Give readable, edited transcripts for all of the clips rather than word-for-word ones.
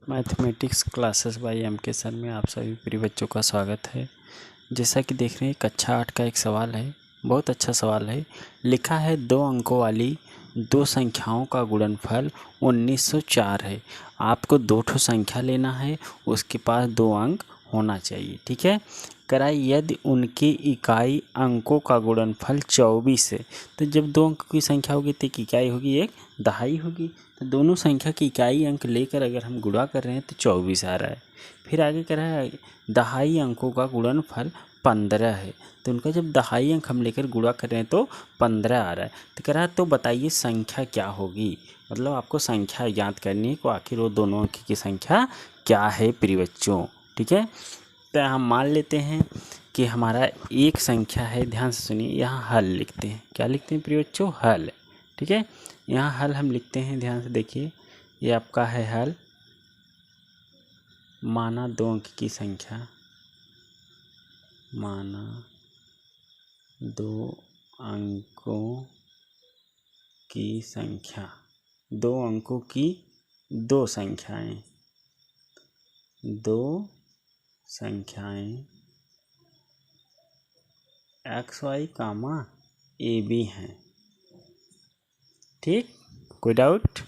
Mathematics classes bye M के sir में आप सभी प्रिय बच्चों का स्वागत है। जैसा कि देख रहे हैं कक्षा 8 का एक सवाल है, बहुत अच्छा सवाल है। लिखा है 2 अंकों वाली दो संख्याओं का गुणनफल 1904 है। आपको 2 ठो संख्या लेना है, उसके पास 2 अंक होना चाहिए। ठीक है, कराए यदि उनकी इकाई अंकों का गुणनफल 24 है, तो जब 2 अंक की संख्या होगी तो एक इकाई होगी, एक दहाई होगी। तो दोनों संख्या की इकाई अंक लेकर अगर हम गुणा कर रहे हैं तो 24 आ रहा है। फिर आगे कह रहा है दहाई अंकों का गुणनफल 15 है, तो उनका जब दहाई अंक हम लेकर गुणा कर रहे हैं तो 15 आ रहा है। तो कह रहा है तो बताइए संख्या क्या होगी, मतलब आपको संख्या ज्ञात करनी है कि आखिर वो दोनों अंक की संख्या क्या है प्रिय बच्चों। ठीक है, तो हम मान लेते हैं कि हमारा एक संख्या है। ध्यान से सुनिए, यहाँ हल लिखते हैं। क्या लिखते हैं प्रिय बच्चों? हल। ठीक है, यहाँ हल हम लिखते हैं, ध्यान से देखिए। ये आपका है हल। माना 2 अंक की संख्या, माना 2 अंकों की संख्या, 2 अंकों की 2 संख्याएं, 2 संख्याएं X Y comma A B हैं। ठीक, कोई डाउट?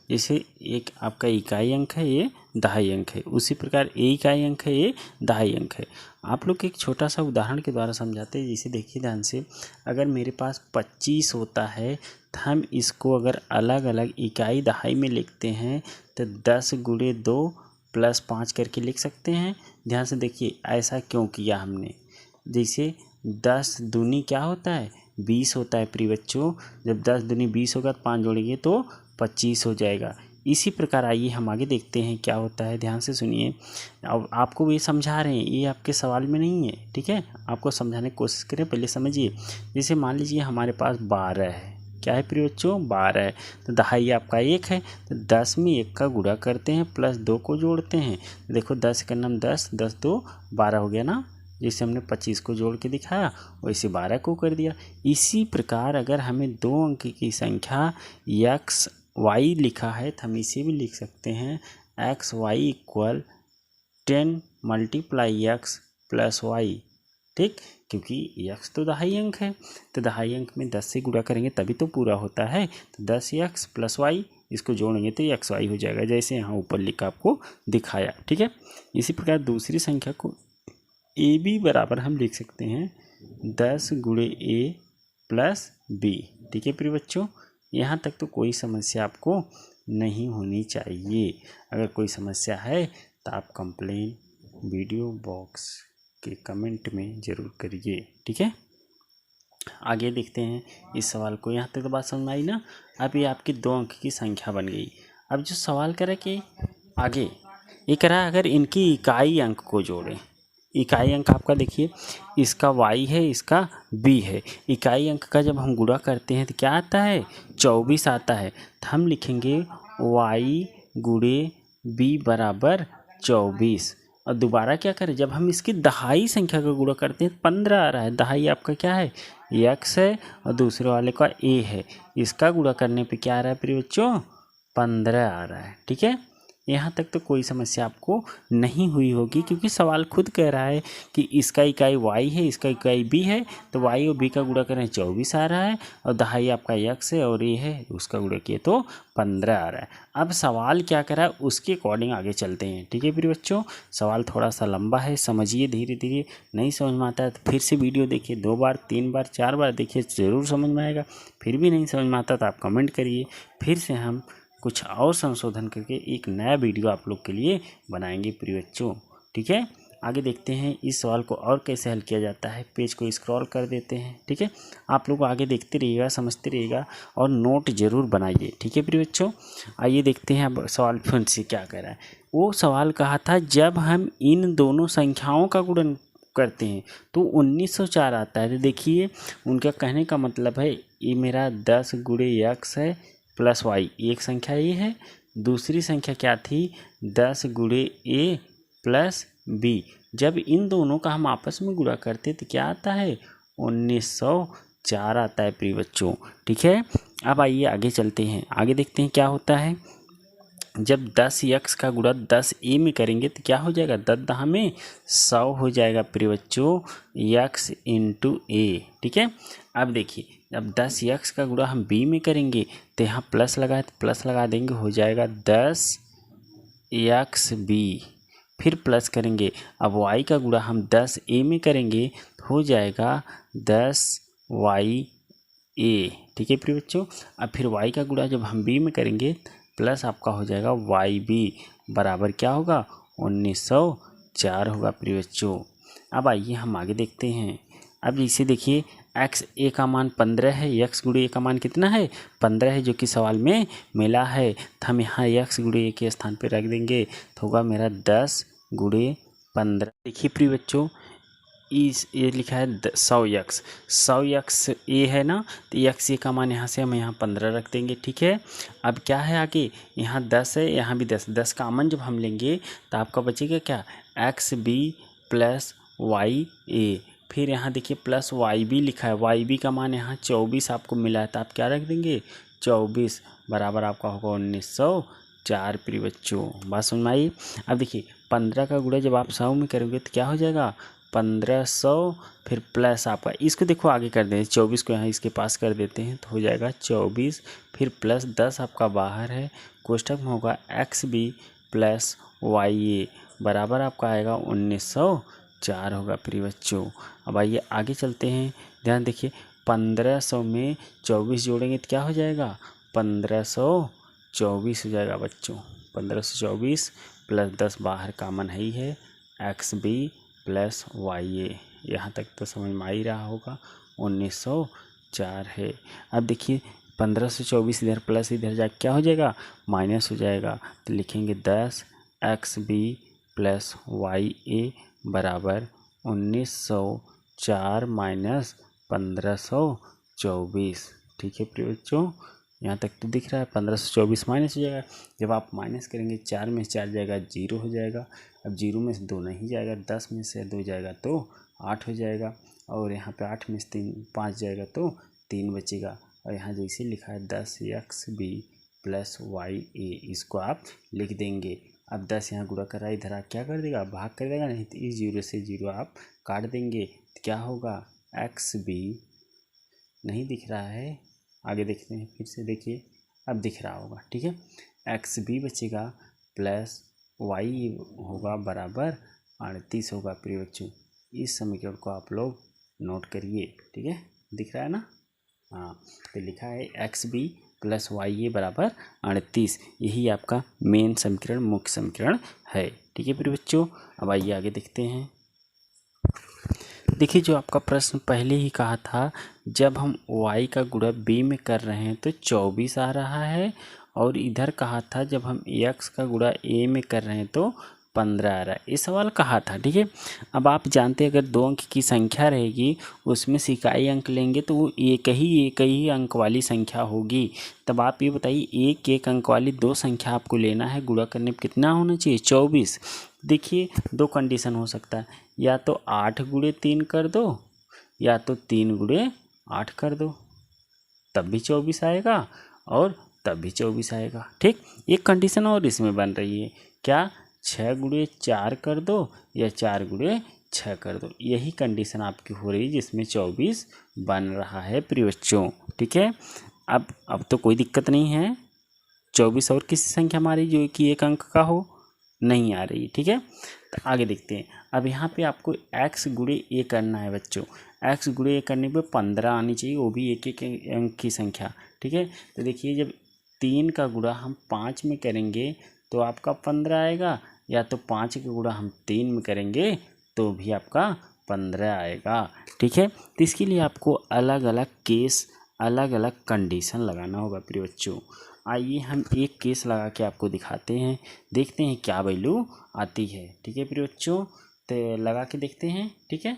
जैसे एक आपका इकाई अंक है, ये दहाई अंक है, उसी प्रकार ए इकाई अंक है, ये दहाई अंक है। आप लोग एक छोटा सा उदाहरण के द्वारा समझाते हैं। जैसे देखिए ध्यान से, अगर मेरे पास 25 होता है तो हम इसको अगर अलग अलग इकाई दहाई में लिखते हैं तो 10 गुणे 2 + 5 करके लिख सकते हैं। ध्यान से देखिए ऐसा क्यों किया हमने। जैसे 10 दूनी क्या होता है? 20 होता है प्रिय बच्चों। जब 10 दूनी 20 होगा तो 5 जोड़ेंगे तो 25 हो जाएगा। इसी प्रकार आइए हम आगे देखते हैं क्या होता है। ध्यान से सुनिए, अब आपको ये समझा रहे हैं, ये आपके सवाल में नहीं है। ठीक है, आपको समझाने की कोशिश करें, पहले समझिए। जैसे मान लीजिए हमारे पास 12 है। क्या है प्रिय बच्चों? 12 है। तो दहाई आपका 1 है, तो 10 में 1 का गुणा करते हैं प्लस 2 को जोड़ते हैं। देखो 10 का नाम 10, 10 2 12 हो गया ना। जैसे हमने 25 को जोड़ के दिखाया वैसे 12 को कर दिया। इसी प्रकार अगर हमें 2 अंक की संख्या एक्स वाई लिखा है तो हम इसे भी लिख सकते हैं x Y equal 10 × x + y। ठीक, क्योंकि x तो दहाई अंक है, तो दहाई अंक में 10 से गुणा करेंगे तभी तो पूरा होता है। तो 10x + y, इसको जोड़ेंगे तो xy हो जाएगा, जैसे यहाँ ऊपर लिखा आपको दिखाया। ठीक है, इसी प्रकार दूसरी संख्या को ए बी बराबर हम लिख सकते हैं 10 गुणे a + b। ठीक है प्रिय बच्चों, यहाँ तक तो कोई समस्या आपको नहीं होनी चाहिए। अगर कोई समस्या है तो आप कंप्लेन वीडियो बॉक्स के कमेंट में ज़रूर करिए। ठीक है, आगे देखते हैं इस सवाल को। यहाँ तक तो बात समझ में आई ना। अब ये आपकी 2 अंक की संख्या बन गई। अब जो सवाल करा कि आगे ये करा अगर इनकी इकाई अंक को जोड़ें। इकाई अंक आपका देखिए, इसका y है, इसका b है। इकाई अंक का जब हम गुणा करते हैं तो क्या आता है? 24 आता है। तो हम लिखेंगे y गुणे b बराबर 24। और दोबारा क्या करें, जब हम इसकी दहाई संख्या का गुणा करते हैं 15 आ रहा है। दहाई आपका क्या है? x है, और दूसरे वाले का a है। इसका गुणा करने पे क्या आ रहा है प्रिय बच्चों? 15 आ रहा है। ठीक है, यहाँ तक तो कोई समस्या आपको नहीं हुई होगी, क्योंकि सवाल खुद कह रहा है कि इसका इकाई y है, इसका इकाई b है, तो y और b का गुणा करें 24 आ रहा है, और दहाई आपका x है और a है, उसका गुणा किए तो 15 आ रहा है। अब सवाल क्या करा है उसके अकॉर्डिंग आगे चलते हैं। ठीक है प्रिय बच्चों, सवाल थोड़ा सा लंबा है, समझिए धीरे धीरे। नहीं समझ में आता है तो फिर से वीडियो देखिए, 2 बार 3 बार 4 बार देखिए, ज़रूर समझ में आएगा। फिर भी नहीं समझ में आता तो आप कमेंट करिए, फिर से हम कुछ और संशोधन करके एक नया वीडियो आप लोग के लिए बनाएंगे प्रिय बच्चों। ठीक है, आगे देखते हैं इस सवाल को और कैसे हल किया जाता है। पेज को स्क्रॉल कर देते हैं। ठीक है, आप लोग आगे देखते रहिएगा, समझते रहिएगा और नोट जरूर बनाइए। ठीक है प्रिय बच्चों, आइए देखते हैं अब सवाल फिर से क्या कह रहा है। वो सवाल कहा था जब हम इन दोनों संख्याओं का गुणन करते हैं तो 1904 आता है। तो देखिए उनका कहने का मतलब है, ये मेरा 10 गुणे x है + y, एक संख्या ये है। दूसरी संख्या क्या थी? 10 गुणे a + b। जब इन दोनों का हम आपस में गुणा करते तो क्या आता है? 1904 आता है प्रिय बच्चों। ठीक है, अब आइए आगे चलते हैं, आगे देखते हैं क्या होता है। जब 10 यक्स का गुणा 10 ए में करेंगे तो क्या हो जाएगा, 10 में 100 हो जाएगा प्रिय बच्चों, यक्स इंटू ए। ठीक है, अब देखिए जब 10 यक्स का गुणा हम बी में करेंगे तो यहाँ प्लस लगाए तो प्लस लगा देंगे, हो जाएगा 10 यक्स बी। फिर प्लस करेंगे, अब वाई का गुणा हम 10 ए में करेंगे तो हो जाएगा 10 वाई ए। ठीक है प्रिय बच्चों, अब फिर y का गुणा जब हम b में करेंगे प्लस आपका हो जाएगा वाई बी बराबर क्या होगा, 1904 होगा प्रिय बच्चों। अब आइए हम आगे देखते हैं। अब इसे देखिए x ए का मान 15 है, x गुणे ए का मान कितना है, 15 है, जो कि सवाल में मिला है। तो हम यहाँ x गुणे ए के स्थान पर रख देंगे तो होगा मेरा 10 गुणे 15। देखिए प्रिय बच्चों इस ये लिखा है 100 यक्स, 100 यक्स ए है ना, तो यक्स ए का मान यहाँ से हम यहाँ 15 रख देंगे। ठीक है, अब क्या है आगे, यहाँ 10 है, यहाँ भी 10 का अमन जब हम लेंगे तो आपका बचेगा क्या, एक्स बी प्लस वाई ए। फिर यहाँ देखिए प्लस वाई बी लिखा है, वाई बी का मान यहाँ 24 आपको मिला है, तो आप क्या रख देंगे 24 बराबर आपका होगा 1904 प्रिय बच्चों। बात समझ में आई। अब देखिए 15 का गुणा जब आप 100 में करोगे तो क्या हो जाएगा 1500, फिर प्लस आपका इसको देखो आगे कर दें, 24 को यहाँ इसके पास कर देते हैं तो हो जाएगा 24, फिर प्लस 10 आपका बाहर है, कोष्टक में होगा एक्स बी प्लस वाई ए बराबर आपका आएगा 1904 होगा प्रिय बच्चों। अब आइए आगे चलते हैं, ध्यान देखिए 1500 में 24 जोड़ेंगे तो क्या हो जाएगा 1524 हो जाएगा बच्चों, 1524 प्लस 10 बाहर कॉमन है ही है, एक्स बी प्लस वाई ए, यहाँ तक तो समझ में आ ही रहा होगा 1904 है। अब देखिए 1524 इधर प्लस इधर जा क्या हो जाएगा माइनस हो जाएगा, तो लिखेंगे 10 एक्स बी प्लस वाई ए बराबर 1904 माइनस 1524। ठीक है प्रिय बच्चों, यहाँ तक तो दिख रहा है। 1524 माइनस हो जाएगा, जब आप माइनस करेंगे 4 में 4 जाएगा 0 हो जाएगा, अब 0 में से 2 नहीं जाएगा, 10 में से 2 जाएगा तो 8 हो जाएगा, और यहाँ पे 8 में से 5 जाएगा तो 3 बचेगा, और यहाँ जैसे लिखा है 10 एक्स बी प्लस वाई ए, इसको आप लिख देंगे। अब 10 यहाँ गुणा कर रहा है, इधर आप क्या कर देगा भाग कर देगा, नहीं तो इस 0 से 0 आप काट देंगे तो क्या होगा एक्स बी नहीं दिख रहा है, आगे देखते हैं फिर से, देखिए अब दिख रहा होगा। ठीक है, एक्स बी बचेगा प्लस वाई होगा बराबर 38 होगा प्रिय बच्चों। इस समीकरण को आप लोग नोट करिए। ठीक है, दिख रहा है ना, हाँ, तो लिखा है एक्स बी प्लस वाई ए बराबर 38, यही आपका मेन समीकरण मुख्य समीकरण है। ठीक है प्रिय बच्चों, अब आइए आगे देखते हैं। देखिए जो आपका प्रश्न पहले ही कहा था, जब हम y का गुणा b में कर रहे हैं तो 24 आ रहा है, और इधर कहा था जब हम x का गुणा a में कर रहे हैं तो 15 आ रहा है, ये सवाल कहा था। ठीक है, अब आप जानते हैं अगर 2 अंक की संख्या रहेगी उसमें से इकाई अंक लेंगे तो वो एक ही अंक वाली संख्या होगी। तब आप ये बताइए एक अंक वाली 2 संख्या आपको लेना है, गुणा करने पर कितना होना चाहिए 24। देखिए 2 कंडीशन हो सकता है, या तो 8 गुणे 3 कर दो, या तो 3 गुणे 8 कर दो, तब भी 24 आएगा और तब भी 24 आएगा। ठीक, एक कंडीशन और इसमें बन रही है, क्या 6 गुणे 4 कर दो या 4 गुणे 6 कर दो, यही कंडीशन आपकी हो रही है जिसमें 24 बन रहा है प्रिय बच्चों। ठीक है, अब तो कोई दिक्कत नहीं है, 24 और किसी संख्या हमारी जो कि एक अंक का हो नहीं आ रही। ठीक है, तो आगे देखते हैं। अब यहाँ पे आपको x गुणे ए करना है बच्चों, x गुणे ए करने पे 15 आनी चाहिए, वो भी एक अंक की संख्या। ठीक है, तो देखिए जब 3 का गुणा हम 5 में करेंगे तो आपका 15 आएगा, या तो 5 का गुणा हम 3 में करेंगे तो भी आपका 15 आएगा। ठीक है, तो इसके लिए आपको अलग अलग केस अलग अलग कंडीशन लगाना होगा प्रिय बच्चों। आइए हम एक केस लगा के आपको दिखाते हैं, देखते हैं क्या वैल्यू आती है। ठीक है प्रिय बच्चों, तो लगा के देखते हैं। ठीक है,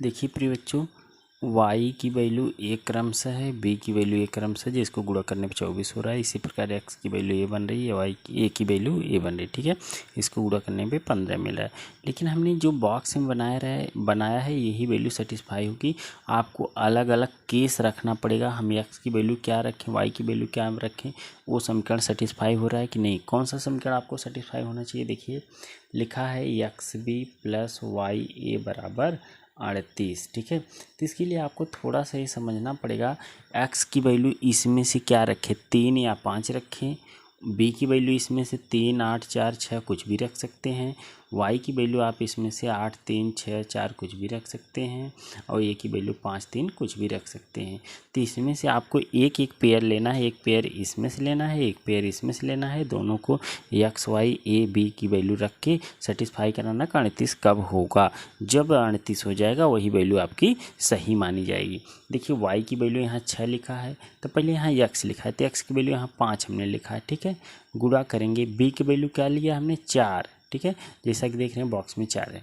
देखिए प्रिय बच्चों, y की वैल्यू एक क्रम से है, b की वैल्यू एक क्रम से, जिसको गुणा करने पे 24 हो रहा है। इसी प्रकार x की वैल्यू a बन रही है, y की a की वैल्यू a बन रही है, ठीक है। इसको गुणा करने पे 15 मिल रहा है। लेकिन हमने जो बॉक्स में बनाया है यही वैल्यू सेटिस्फाई होगी। आपको अलग अलग केस रखना पड़ेगा। हम x की वैल्यू क्या रखें, y की वैल्यू क्या रखें, वो समीकरण सेटिस्फाई हो रहा है कि नहीं। कौन सा समीकरण आपको सेटिस्फाई होना चाहिए, देखिए लिखा है XB + YA बराबर 38, ठीक है। तो इसके लिए आपको थोड़ा सा ही समझना पड़ेगा। x की वैल्यू इसमें से क्या रखें, 3 या 5 रखें। b की वैल्यू इसमें से 3, 8, 4, 6 कुछ भी रख सकते हैं। y की वैल्यू आप इसमें से 8, 3, 6, 4 कुछ भी रख सकते हैं। और a की वैल्यू 5, 3 कुछ भी रख सकते हैं। तो इसमें से आपको एक एक पेयर लेना है, एक पेयर इसमें से लेना है, एक पेयर इसमें से लेना है। दोनों को x, y, a, b की वैल्यू रख के सेटिस्फाई कराना कि 38 कब होगा। जब 38 हो जाएगा वही वैल्यू आपकी सही मानी जाएगी। देखिए y की वैल्यू यहाँ 6 लिखा है, तो पहले यहाँ x लिखा है, तो x की वैल्यू यहाँ 5 हमने लिखा है, ठीक है। गुणा करेंगे, b की वैल्यू क्या लिया हमने 4, ठीक है, जैसा कि देख रहे हैं बॉक्स में 4 है।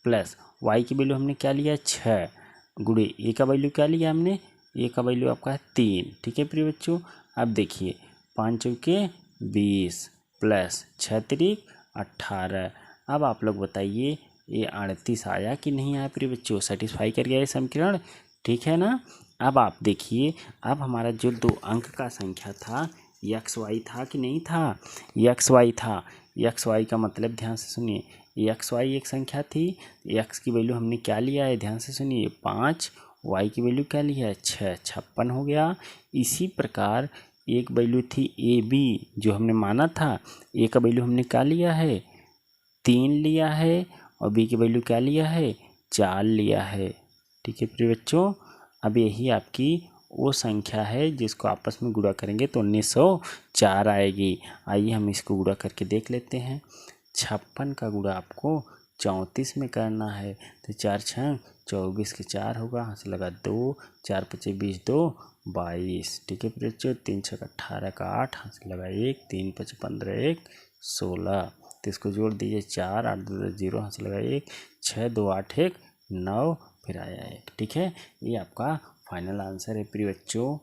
प्लस y की वैल्यू हमने क्या लिया 6, गुणे a का वैल्यू क्या लिया हमने, a का वैल्यू आपका है 3, ठीक है प्रिय बच्चों। अब देखिए 5 चौके 20 प्लस 6 तिरिक 18। अब आप लोग बताइए ये 38 आया कि नहीं आया प्रिय बच्चों, सेटिस्फाई कर गया ये समीकरण, ठीक है ना। अब आप देखिए, अब हमारा जो 2 अंक का संख्या था एक्स वाई था कि नहीं था, एक्स वाई था। एक्स वाई का मतलब ध्यान से सुनिए, एक्स वाई एक संख्या थी, एक्स की वैल्यू हमने क्या लिया है, ध्यान से सुनिए 5, वाई की वैल्यू क्या लिया है 6, 56 हो गया। इसी प्रकार एक वैल्यू थी ए बी जो हमने माना था, ए का वैल्यू हमने क्या लिया है 3 लिया है, और बी की वैल्यू क्या लिया है 4 लिया है, ठीक है प्रिय बच्चों। अब यही आपकी वो संख्या है जिसको आपस में गुणा करेंगे तो 1904 आएगी। आइए हम इसको गुणा करके देख लेते हैं। 56 का गुणा आपको 34 में करना है, तो 4 6 24 के 4 होगा, यहाँ से लगा 2, 4 5 20, 2 22, ठीक है प्रिय बच्चों। 3 6 18 का 8, यहाँ से लगा 1, 3 5 15 1 16, तो इसको जोड़ दीजिए 4 8 2 0, यहाँ से लगा 1, 6 2 8 1 9, फिर आया 1, ठीक है। ये आपका फाइनल आंसर है प्रिय बच्चों।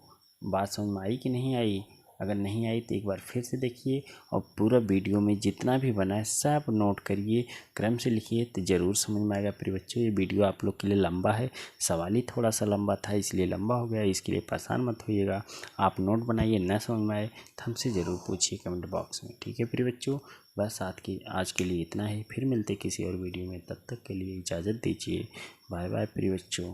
बात समझ में आई कि नहीं आई? अगर नहीं आई तो एक बार फिर से देखिए, और पूरा वीडियो में जितना भी बना है सब नोट करिए, क्रम से लिखिए, तो ज़रूर समझ में आएगा प्रिय बच्चों। ये वीडियो आप लोग के लिए लंबा है, सवाल ही थोड़ा सा लंबा था इसलिए लंबा हो गया, इसके लिए परेशान मत होइएगा। आप नोट बनाइए, न समझ में आए तो हमसे ज़रूर पूछिए कमेंट बॉक्स में, ठीक है प्रिय बच्चों। बस आज के लिए इतना ही, फिर मिलते किसी और वीडियो में, तब तक के लिए इजाज़त दीजिए। बाय बाय प्रिय बच्चों।